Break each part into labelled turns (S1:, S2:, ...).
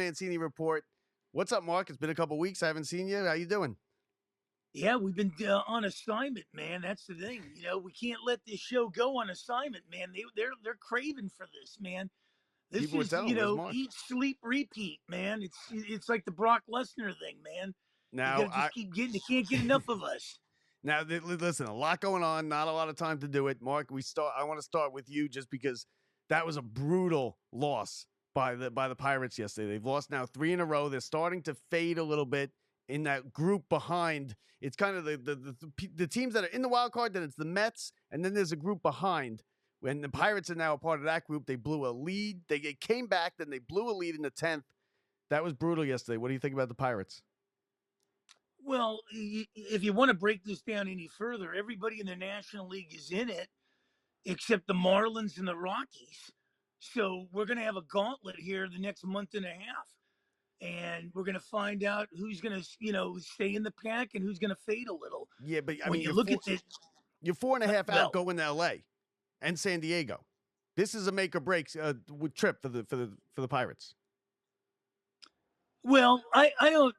S1: Mancini Report. What's up, Mark? It's been a couple weeks. I haven't seen you. How you doing?
S2: Yeah, we've been on assignment, man. That's the thing. We can't let this show go on assignment, man. They're craving for this, man. This
S1: People were
S2: is,
S1: telling me, where's Mark?
S2: eat, sleep, repeat, man. It's like the Brock Lesnar thing, man. You got
S1: Now,
S2: to just keep getting. You can't get enough of us.
S1: listen, a lot going on, not a lot of time to do it. Mark, I want to start with you just because that was a brutal loss by the Pirates yesterday. They've lost now 3 in a row. They're starting to fade a little bit in that group behind. It's kind of the teams that are in the wild card, then it's the Mets, and then there's a group behind. When the Pirates are now a part of that group, they blew a lead. They came back, then they blew a lead in the 10th. That was brutal yesterday. What do you think about the Pirates?
S2: Well, if you want to break this down any further, everybody in the National League is in it except the Marlins and the Rockies. So we're going to have a gauntlet here the next month and a half. And we're going to find out who's going to, stay in the pack and who's going to fade a little.
S1: Yeah, but I
S2: when
S1: mean,
S2: you look at this,
S1: you're 4.5 out
S2: well,
S1: going to LA and San Diego. This is a make or break trip for the Pirates.
S2: well, I don't,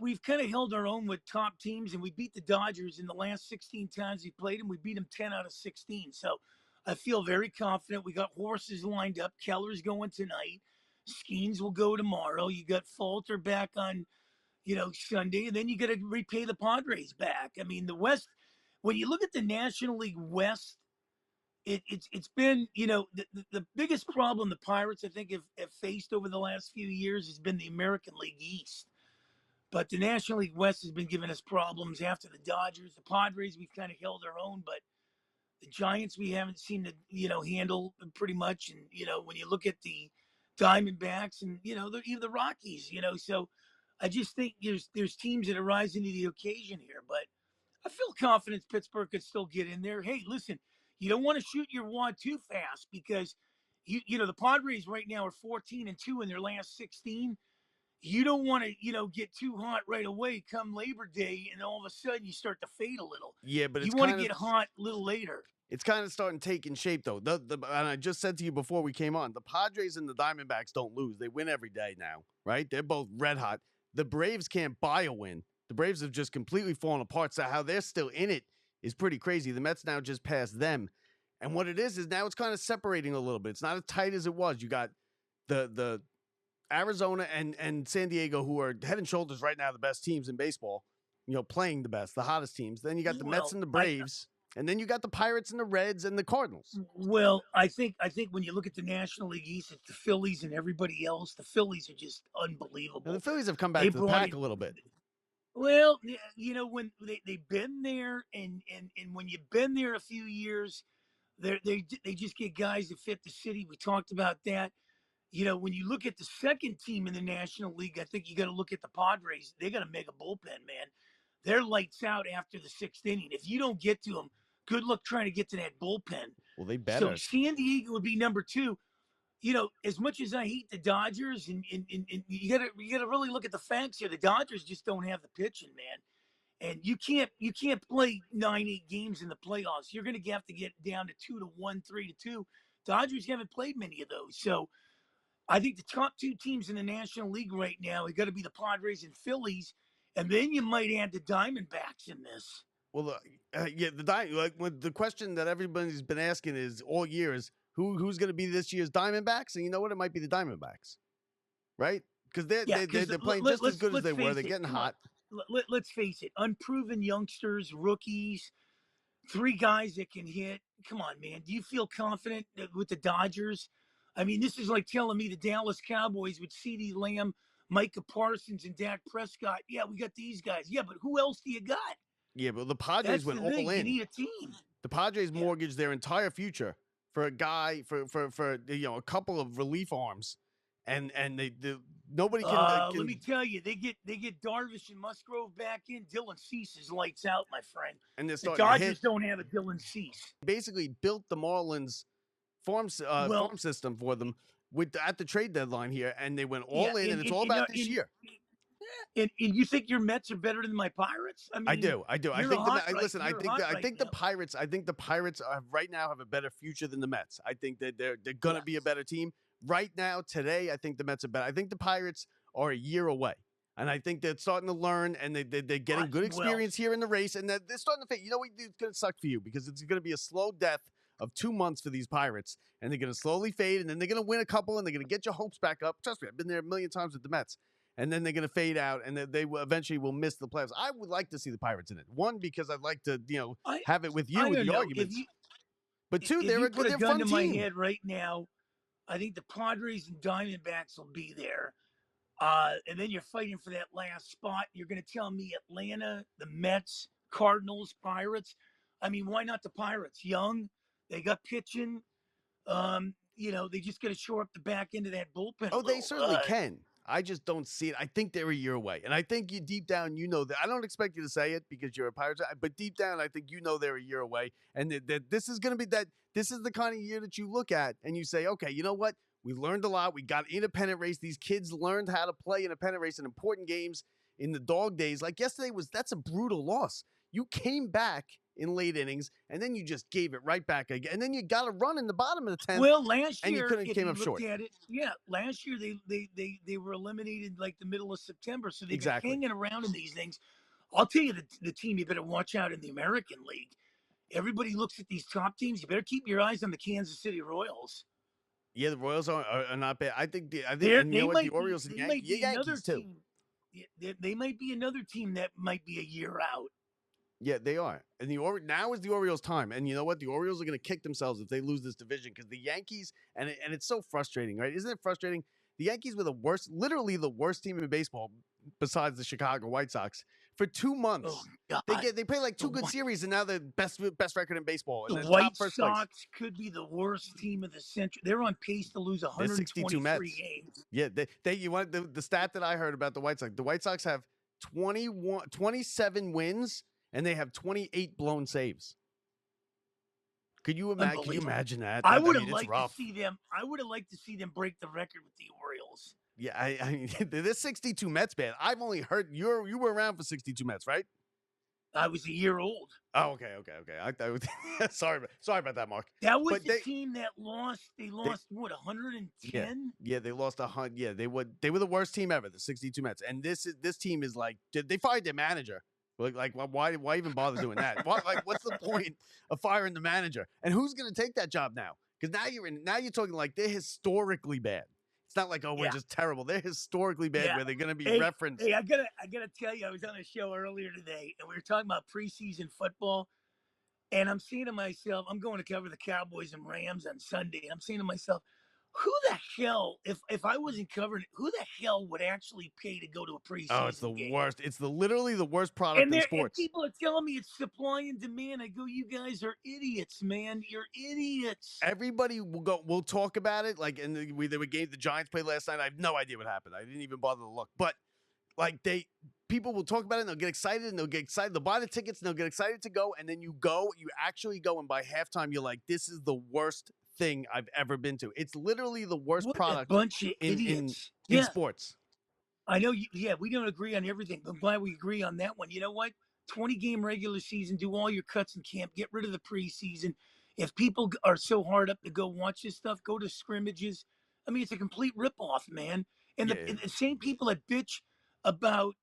S2: we've kind of held our own with top teams, and we beat the Dodgers in the last 16 times we played them. We beat them 10 out of 16. So I feel very confident. We got horses lined up. Keller's going tonight. Skeens will go tomorrow. You got Falter back on, Sunday, and then you got to repay the Padres back. I mean, the West, when you look at the National League West, it's been, the biggest problem the Pirates, I think, have faced over the last few years has been the American League East. But the National League West has been giving us problems after the Dodgers. The Padres, we've kind of held our own, but the Giants, we haven't seen to, handle pretty much. And, when you look at the Diamondbacks and, even the Rockies, so I just think there's teams that are rising to the occasion here. But I feel confident Pittsburgh could still get in there. Hey, listen, you don't want to shoot your wad too fast because the Padres right now are 14-2 in their last 16. You don't want to, get too hot right away come Labor Day, and all of a sudden you start to fade a little.
S1: Yeah, but
S2: you want to get hot a little later.
S1: It's kind of starting taking shape, though. And I just said to you before we came on, the Padres and the Diamondbacks don't lose. They win every day now, right? They're both red hot. The Braves can't buy a win. The Braves have just completely fallen apart. So how they're still in it is pretty crazy. The Mets now just passed them. And what it is now it's kind of separating a little bit. It's not as tight as it was. You got the Arizona and San Diego, who are head and shoulders right now the best teams in baseball, playing the best, the hottest teams. Then you got the Mets and the Braves. And then you got the Pirates and the Reds and the Cardinals.
S2: Well, I think when you look at the National League East, it's the Phillies and everybody else. The Phillies are just unbelievable.
S1: Now, the Phillies have come back to the pack a little bit.
S2: Well, when they've been there, and when you've been there a few years, they just get guys that fit the city. We talked about that. When you look at the second team in the National League, I think you got to look at the Padres. They got a mega bullpen, man. They're lights out after the 6th inning. If you don't get to them, good luck trying to get to that bullpen.
S1: Well, they better.
S2: So San Diego would be number 2. As much as I hate the Dodgers, and you gotta really look at the facts here. The Dodgers just don't have the pitching, man. And you can't play 9-8 games in the playoffs. You're gonna have to get down to 2-1, 3-2. Dodgers haven't played many of those. So I think the top 2 teams in the National League right now are going to be the Padres and Phillies, and then you might add the Diamondbacks in this.
S1: Well, the question that everybody's been asking is all year is who's going to be this year's Diamondbacks, and you know what? It might be the Diamondbacks, right? Because they're playing just as good as they were. They're getting hot.
S2: Let's face it, unproven youngsters, rookies, 3 guys that can hit. Come on, man. Do you feel confident with the Dodgers? I mean, this is like telling me the Dallas Cowboys with CeeDee Lamb, Micah Parsons, and Dak Prescott. Yeah, we got these guys. Yeah, but who else do you got?
S1: Yeah, but the Padres went all in.
S2: You need a team.
S1: The Padres mortgaged their entire future for a guy for a couple of relief arms, and nobody can.
S2: Let me tell you, they get Darvish and Musgrove back in. Dylan Cease is lights out, my friend.
S1: And the
S2: Dodgers don't have a Dylan Cease.
S1: Basically, built the Marlins farm system for them at the trade deadline here, and they went all in, and it's all about this year.
S2: And you think your Mets are better than my Pirates? I mean,
S1: I do. I think the Pirates. I think the Pirates right now have a better future than the Mets. I think that they're going to be a better team right now. Today, I think the Mets are better. I think the Pirates are a year away. And I think they're starting to learn, and they're getting good experience here in the race, and they're starting to think, you know what, it's going to suck for you because it's going to be a slow death of 2 months for these Pirates, and they're going to slowly fade, and then they're going to win a couple, and they're going to get your hopes back up. Trust me, I've been there a million times with the Mets. And then they're going to fade out, and they will eventually will miss the playoffs. I would like to see the Pirates in it. One, because I'd like to, have it with you with the arguments. But two, they're a fun team.
S2: If you put a gun to my head right now, I think the Padres and Diamondbacks will be there. And then you're fighting for that last spot. You're going to tell me Atlanta, the Mets, Cardinals, Pirates. I mean, why not the Pirates? Young, they got pitching. They just got to shore up the back end of that bullpen.
S1: Oh, they certainly can. I just don't see it. I think they're a year away. And I think you deep down, you know that. I don't expect you to say it because you're a Pirates, but deep down, I think you know they're a year away. And that this is going to be that. This is the kind of year that you look at and you say, okay, you know what? We learned a lot. We got in a pennant race. These kids learned how to play in a pennant race in important games in the dog days. Like yesterday that's a brutal loss. You came back in late innings, and then you just gave it right back again. And then you got a run in the bottom of the 10th.
S2: Well, last year,
S1: and you came up short.
S2: Last year they were eliminated like the middle of September, so they've been hanging around in these things. I'll tell you the team you better watch out in the American League. Everybody looks at these top teams. You better keep your eyes on the Kansas City Royals.
S1: Yeah, the Royals are not bad. I think the Orioles and Yankees too.
S2: They might be another team that might be a year out.
S1: Yeah, they are. And now is the Orioles' time. And you know what? The Orioles are going to kick themselves if they lose this division because the Yankees, and it's so frustrating, right? Isn't it frustrating? The Yankees were literally the worst team in baseball besides the Chicago White Sox for 2 months.
S2: Oh, God.
S1: They play like two good series, and now they're best record in baseball.
S2: The White Sox could be the worst team of the century. They're on pace to lose 123 games.
S1: Yeah, you want the stat that I heard about the White Sox? The White Sox have 27 wins. And they have 28 blown saves. Could you imagine that?
S2: I would have liked to see them. I would have liked to see them break the record with the Orioles.
S1: Yeah, I mean, this 62 Mets, man. I've only heard you were around for 62 Mets, right?
S2: I was a year old.
S1: Oh, okay. Sorry about that, Mark.
S2: That was the team that lost. They lost 110?
S1: Yeah, they lost 100. Yeah, they were the worst team ever, the 62 Mets. And this team is like they fired their manager. Like why even bother doing that? What's the point of firing the manager? And who's going to take that job now? Because now you're talking like they're historically bad. It's not like we're just terrible. They're historically bad where they're going to be referenced.
S2: Hey, I gotta tell you, I was on a show earlier today, and we were talking about preseason football. And I'm saying to myself, I'm going to cover the Cowboys and Rams on Sunday. And I'm saying to myself, who the hell, if I wasn't covering it, who the hell would actually pay to go to a preseason game?
S1: Oh, it's the worst. It's literally the worst product in sports.
S2: And people are telling me it's supply and demand. I go, you guys are idiots, man. You're idiots.
S1: Everybody we'll talk about it. Like, and the Giants played last night. I have no idea what happened. I didn't even bother to look. But like people will talk about it and they'll get excited and they'll get excited. They'll buy the tickets and they'll get excited to go. And then you actually go. And by halftime, you're like, this is the worst thing I've ever been to. It's literally the worst product
S2: bunch of idiots
S1: in sports.
S2: I know. We don't agree on everything. I'm glad we agree on that one. You know what? 20-game regular season, do all your cuts in camp, get rid of the preseason. If people are so hard up to go watch this stuff, go to scrimmages. I mean, it's a complete ripoff, man. And the same people that bitch about,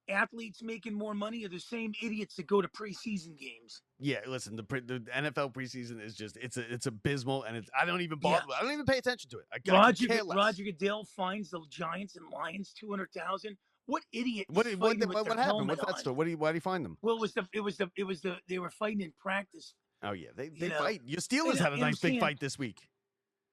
S2: athletes making more money are the same idiots that go to preseason games.
S1: Yeah, listen, the NFL preseason is just it's abysmal, and I don't even bother. I don't even pay attention to it.
S2: Roger Goodell finds the Giants and Lions $200,000. What idiot?
S1: What happened? What's that story? Why do you find them?
S2: Well, they were fighting in practice.
S1: Oh yeah, they fight. Your Steelers had a nice big fight this week.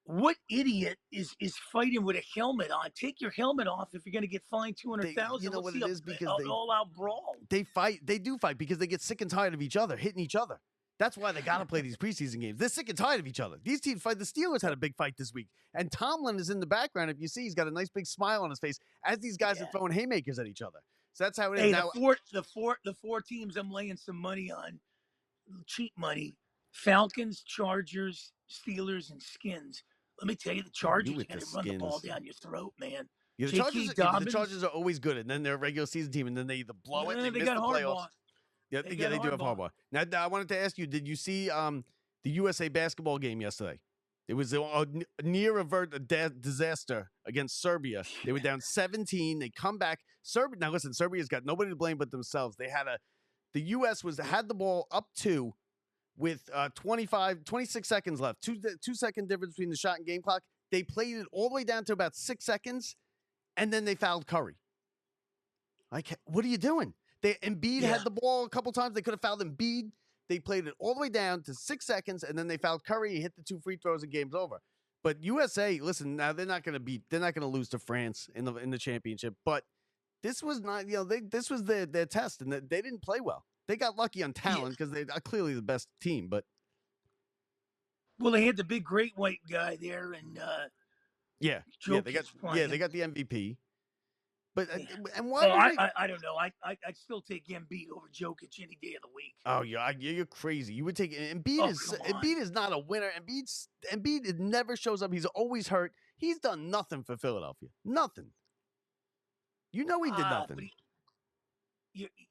S2: What idiot is fighting with a helmet on? Take your helmet off if you're going to get fined $200,000.
S1: You know what it is? Because
S2: all-out brawl.
S1: They fight. They do fight because they get sick and tired of each other hitting each other. That's why they got to play these preseason games. They're sick and tired of each other. These teams fight. The Steelers had a big fight this week, and Tomlin is in the background. If you see, he's got a nice big smile on his face as these guys are throwing haymakers at each other. So that's how it is. Now,
S2: the four teams I'm laying some money on, cheap money: Falcons, Chargers, Steelers, and Skins. Let me tell you, the Chargers are going to run the ball down your throat, man.
S1: Yeah, the Chargers are always good, and then they're a regular season team, and then they either blow it, and they miss the playoffs. Yeah, they do have Harbaugh. Now, I wanted to ask you, did you see the USA basketball game yesterday? It was a near avert disaster against Serbia. They were down 17. They come back. Serbia. Now listen, Serbia's got nobody to blame but themselves. The U.S. had the ball up 2 with 26 seconds left. 2 second difference between the shot and game clock. They played it all the way down to about 6 seconds, and then they fouled Curry. Like, what are you doing? Embiid had the ball a couple times. They could have fouled Embiid. They played it all the way down to 6 seconds, and then they fouled Curry. He hit the 2 free throws, and game's over. But USA, listen, now they're not going to lose to France in the championship. But this was not, this was their test, and they didn't play well. They got lucky on talent because they are clearly the best team. But
S2: well, they had the big great white guy there, and
S1: they got the MVP. But and why?
S2: I don't know. I'd still take Embiid over Jokic any day of the week.
S1: Oh, you're crazy. You would take Embiid. Embiid is not a winner. Embiid never shows up. He's always hurt. He's done nothing for Philadelphia. Nothing. You know he did nothing.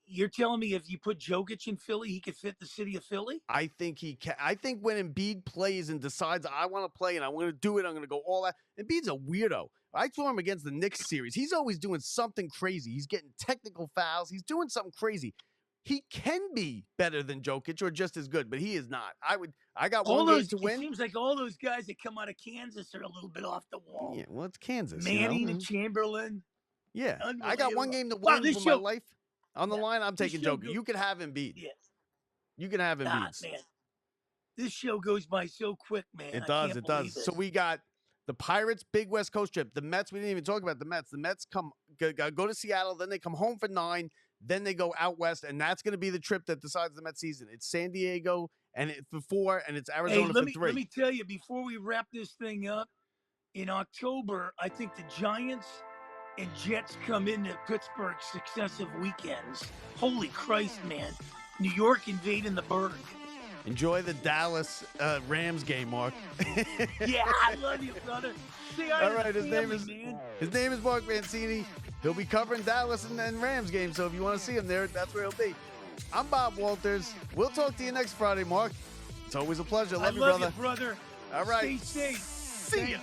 S2: You're telling me if you put Jokic in Philly, he could fit the city of Philly?
S1: I think he can. I think when Embiid plays and decides I want to play and I'm going to do it, I'm going to go all out. Embiid's a weirdo. I saw him against the Knicks series. He's always doing something crazy. He's getting technical fouls. He's doing something crazy. He can be better than Jokic or just as good, but he is not. I got one game to win.
S2: It seems like all those guys that come out of Kansas are a little bit off the wall.
S1: Yeah, well, it's Kansas.
S2: Manning and Chamberlain.
S1: Yeah, I got one game to win for my life. On the line, I'm taking Jokic. You can have Embiid.
S2: Yeah.
S1: You can have Embiid.
S2: Man. This show goes by so quick, man.
S1: It does. So we got the Pirates, big West Coast trip. The Mets, we didn't even talk about the Mets. The Mets go to Seattle, then they come home for 9, then they go out west, and that's going to be the trip that decides the Mets season. It's San Diego for 4, and it's Arizona for 3.
S2: Let me tell you, before we wrap this thing up, in October, I think the Giants and Jets come into Pittsburgh successive weekends. Holy Christ, man. New York invading the Berg.
S1: Enjoy the Dallas Rams game, Mark.
S2: Yeah, I love you, brother.
S1: All right, his name is Mark Mancini. He'll be covering Dallas and Rams games, so if you want to see him there, that's where he'll be. I'm Bob Walters. We'll talk to you next Friday, Mark. It's always a pleasure. Love you, brother.
S2: You, brother.
S1: All right.
S2: Stay safe.
S1: See ya.